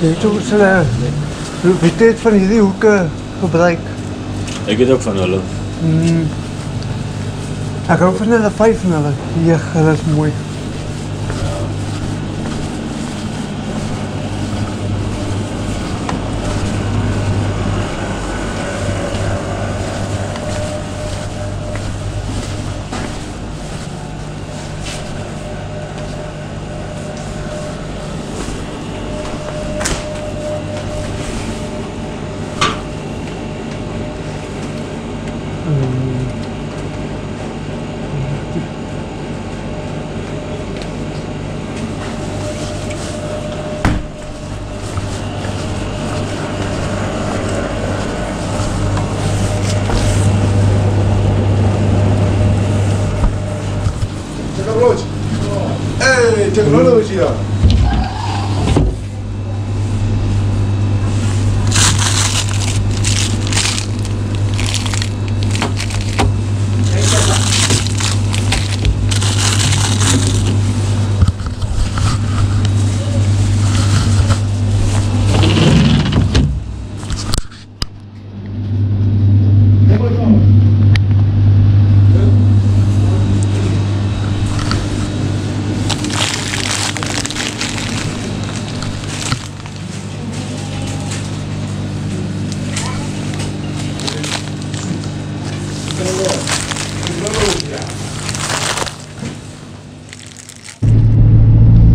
Weet jy hoe hulle weet van hierdie hoeke gebruik? Ek weet ook van hulle. Ek hou van hulle 5 van hulle. Ja, hulle is mooi. Tecnologia.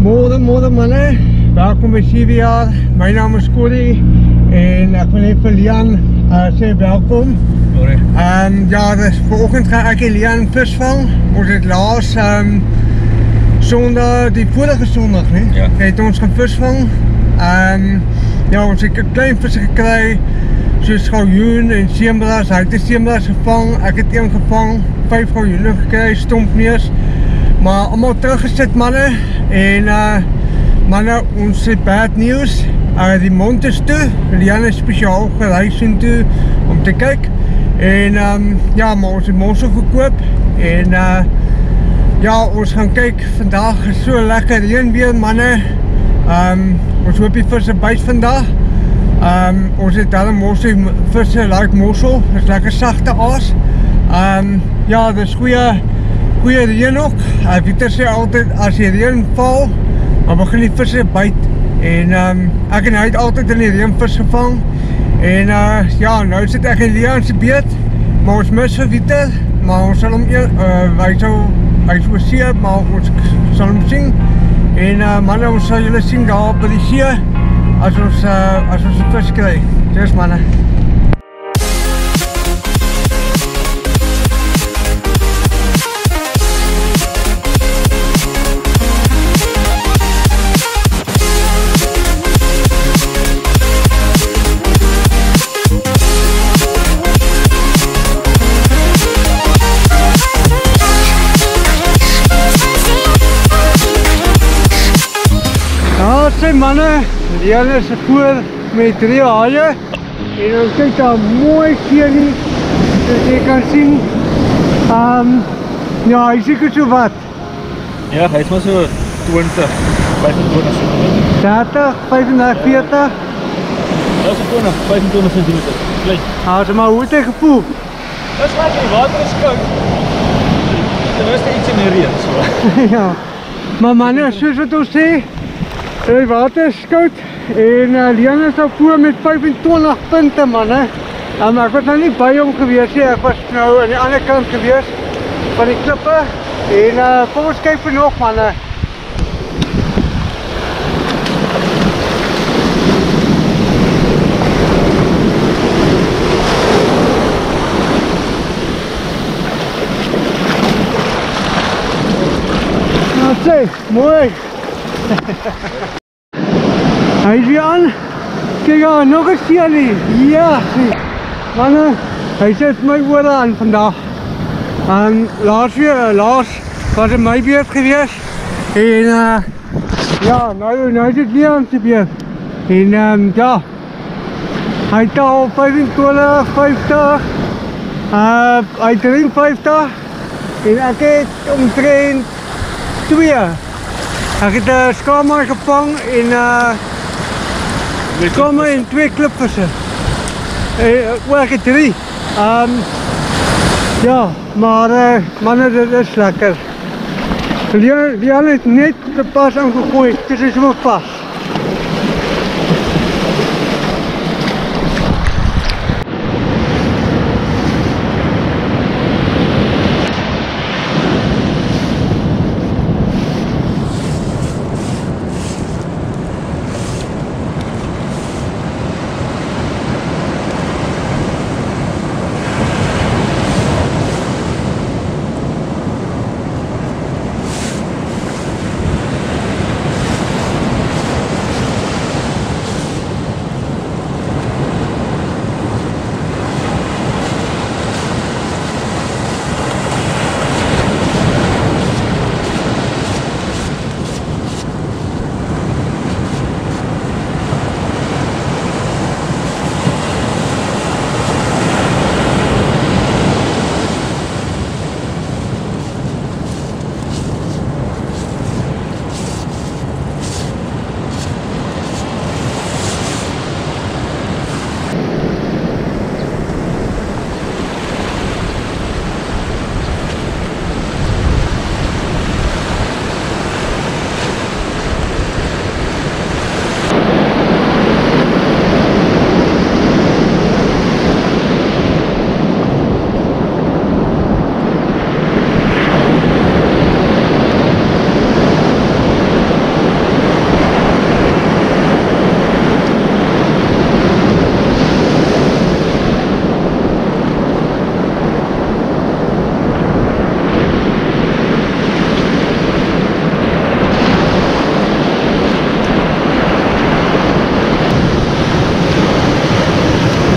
Morgen mannen, welkom bij CVR. Mijn naam is Corey en ik wil even Lian zeggen welkom. Ja, dus vanochtend ga ik Lian vis vangen. Ons het laatst zondag, die vorige zondag, Ja. heeft ons gaan vis vangen. Ja, ons heeft een klein visje gekregen, zoals schouwjoen en seembras. Hij heeft de seembras gevangen, ik heb een gevangen, 5 schouwjoenen gekregen, stompmeers. Maar allemaal teruggezet mannen en mannen, ons het bad nieuws. Die mond is toe, Lian is speciaal gereisd toe om te kijken. En ja, maar ons het mossel gekoop en ja, ons gaan kijken. Vandaag is zo lekker reën weer mannen. Ons hoop die visse byt vandaag. Ons het daar mossel, visse like mossel, is lekker zachte aas. Ja, dus goeie reën ook. Pieter sê altyd as die reën val, dan begin die visse byt. En ek en hy het altyd in die reën vis gevang. En ja, nou sit ek in Lian se beet, maar ons mis vir Pieter, maar ons sal hom hy is oor see, maar ons sal hom sien. En manne, ons sal julle sien daar by die see as ons die vis kry. Cheers manne. Sê mannen, Lian is voor met 3 haaien en ons kyk daar mooi seelie, soos jy kan sien. Ja, hy seker so wat? Ja, hy is maar so 20, 25 cm. 30, 35, 40? Dat is 20, 25 cm. Klein. So maar hoe het hy gevoel? Dat is lekker, die water is koud. Ten eerste iets in die reën, so. Ja, maar mannen, soos wat ons sê, die water is koud en Lian is al voor met 25 punte manne. Ek was nou nie by hom gewees nie, ek was nou aan die ander kant gewees van die klippe en kom ons kyk vir nog manne. Nou sê, mooi. Hy is weer aan. Kijk daar, nog een seelie. Ja, mannen, hy zet my oor aan vandag. Laas was het my beurt geweest. En ja, nou is het Lian se beurt. En ja, hy het al 25, 50, hy 53 en ek het omtrent 2. Ek het 'n skaamhaai gevang en Kom in 2 klipvissen. Wel, ek het 3. Ja, maar manne, dit is lekker. Die ander het net te pas aangegooi, dit is so pas.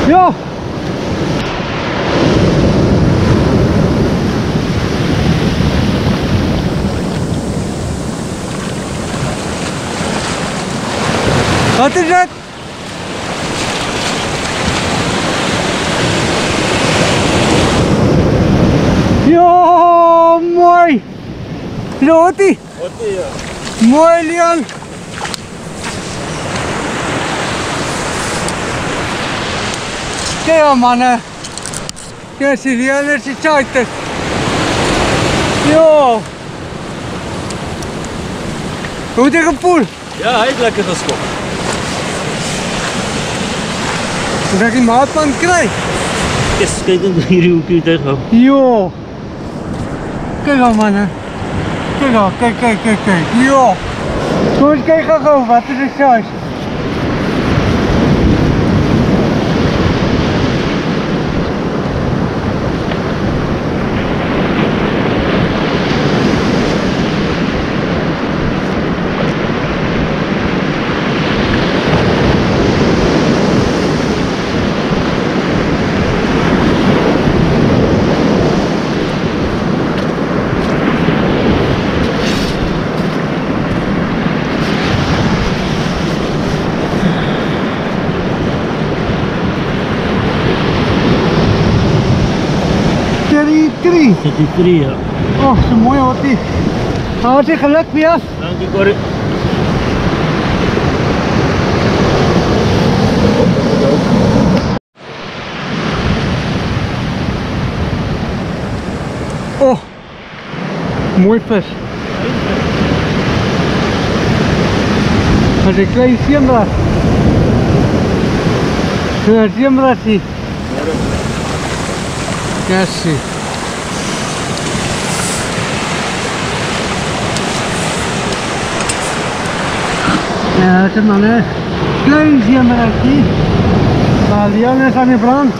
Ja! Wat is het? Ja, mooi! Lotie! ja. Mooi, Leon! Kijk mannen! Kijk, Leon is het uit. Jo! Hoe is het gepoel? Ja, hij heeft lekker geschopt. Dat ik die maatpan krijg. Yes, kijk dan hier hoe ik het heb. Jo! Kijk al mannen. Kijk al, kijk. Jo! Kom eens kijken gauw, wat is het juist? Dit is 3 ja. Oh, zo mooi wat die. Hartstikke geluk weer. Dank je Corrie. Oh, mooi vis. Dat is een klein siembras. Een siembras hier. Ja, zie. Ja, dat is man, hè. Klein siembrasje. Maar Leon is aan de brand.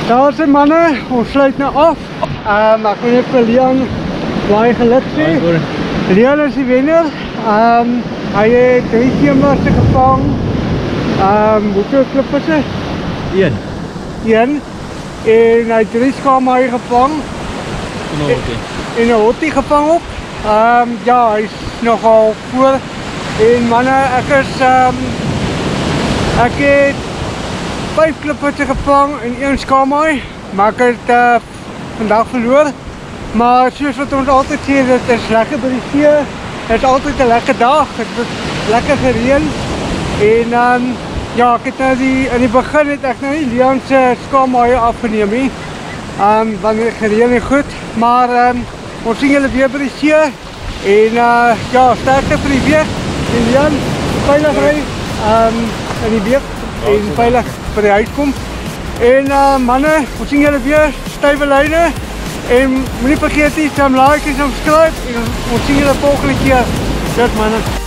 Daar zijn mannen, ons sluit nou af. Maar ik wil even voor Leon baie geluk sê. Leon is die wenner. Hij heeft 3 siembrasse gevang. Hoeveel klipvisse? 1. En hij heeft 3 skaamhaai gevang. En 'n hottie gevang op. Ja, hy is nogal voor. En manne, ek het 5 klipvisse gevang en 1 skaamhaai, maar ek het vandag verloor. Maar soos wat ons altyd sê, dit is lekker by die see. Het is altyd 'n lekker dag, het het lekker gereën. En ja, ek het nou in die begin het ek nou nie Leon se skaamhaai afgeneem nie. Want het gereën en goed. Maar ons sien julle weer by die see. En ja, sterkte vir die week. En Leon, veilig ry in die week en veilig by die huis kom. En manne, ons sien julle weer, stywe lyne. En moenie vergeet nie, like en subscribe. En ons sien julle volgende keer. Dit manne.